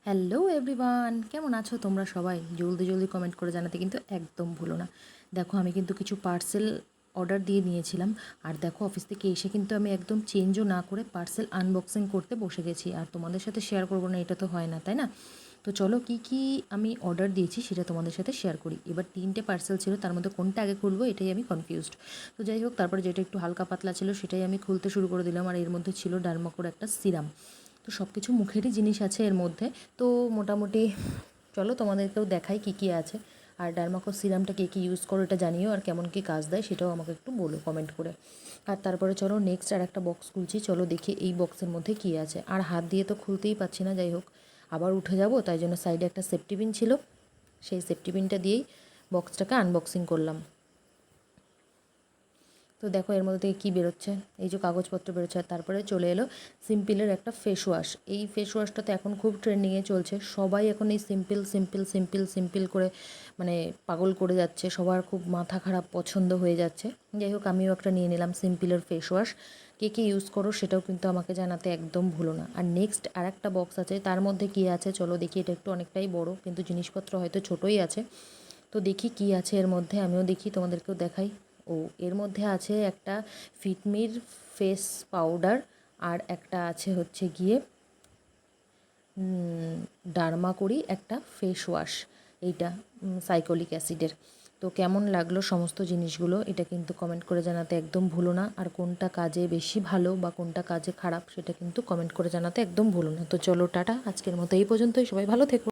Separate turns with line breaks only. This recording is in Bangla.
হ্যালো এভরিওয়ান, কেমন আছো তোমরা সবাই? জলদি জলদি কমেন্ট করে জানাতে কিন্তু একদম ভুলো না। দেখো আমি কিন্তু কিছু পার্সেল অর্ডার দিয়ে নিয়েছিলাম, আর দেখো অফিস থেকে এসে কিন্তু আমি একদম চেঞ্জও না করে পার্সেল আনবক্সিং করতে বসে গেছি। আর তোমাদের সাথে শেয়ার করবো না এটা তো হয় না, তাই না? তো চলো কি কি আমি অর্ডার দিয়েছি সেটা তোমাদের সাথে শেয়ার করি। এবার 3টে পার্সেল ছিল, তার মধ্যে কোনটা আগে খুলবো এটাই আমি কনফিউজড। তো যাই হোক, তারপরে যেটা একটু হালকা পাতলা ছিল সেটাই আমি খুলতে শুরু করে দিলাম। আর এর মধ্যে ছিল ডার্মাকোর একটা সিরাম। তো সব কিছু মুখেরই জিনিস আছে এর মধ্যে। তো মোটামুটি চলো তোমাদেরকেও দেখাই কী কী আছে। আর ডার্মাকো সিরামটা কে কী ইউজ করো এটা জানিও, আর কেমন কী কাজ দেয় সেটাও আমাকে একটু বলো কমেন্ট করে। আর তারপরে চলো নেক্সট আর একটা বক্স খুলছি। চলো দেখি এই বক্সের মধ্যে কী আছে। আর হাত দিয়ে তো খুলতেই পাচ্ছি না, যাই হোক আবার উঠে যাব, তাই জন্য সাইডে একটা সেফটি পিন ছিল, সেই সেফটি পিনটা দিয়েই বক্সটাকে আনবক্সিং করলাম। তো দেখো এর মধ্যে থেকে কী বেরোচ্ছে, এই যে কাগজপত্র বেরোচ্ছে। আর তারপরে চলে এলো সিম্পলের একটা ফেস ওয়াশ। এই ফেস ওয়াশটা তো এখন খুব ট্রেন্ডিংয়ে চলছে, সবাই এখন এই সিম্পল সিম্পল সিম্পল সিম্পল করে মানে পাগল করে যাচ্ছে, সবার খুব মাথা খারাপ পছন্দ হয়ে যাচ্ছে। যাই হোক আমিও একটা নিয়ে নিলাম সিম্পলের ফেস ওয়াশ। কে কে ইউজ করো সেটাও কিন্তু আমাকে জানাতে একদম ভুলো না। আর নেক্সট আর একটা বক্স আছে, তার মধ্যে কী আছে চলো দেখি। এটা একটু অনেকটাই বড়, কিন্তু জিনিসপত্র হয়তো ছোটোই আছে। তো দেখি কী আছে এর মধ্যে, আমিও দেখি তোমাদেরকেও দেখাই। ও এর মধ্যে আছে একটা ফিটমির ফেস পাউডার, আর একটা আছে হচ্ছে গিয়ে ডার্মা করি একটা ফেস ওয়াশ, এইটা সাইকোলিক অ্যাসিডের। তো কেমন লাগলো সমস্ত জিনিসগুলো এটা কিন্তু কমেন্ট করে জানাতে একদম ভুলো না। আর কোনটা কাজে বেশি ভালো বা কোনটা কাজে খারাপ সেটা কিন্তু কমেন্ট করে জানাতে একদম ভুলো না। তো চলো টাটা, আজকের মতো এই পর্যন্তই, সবাই ভালো থেকো।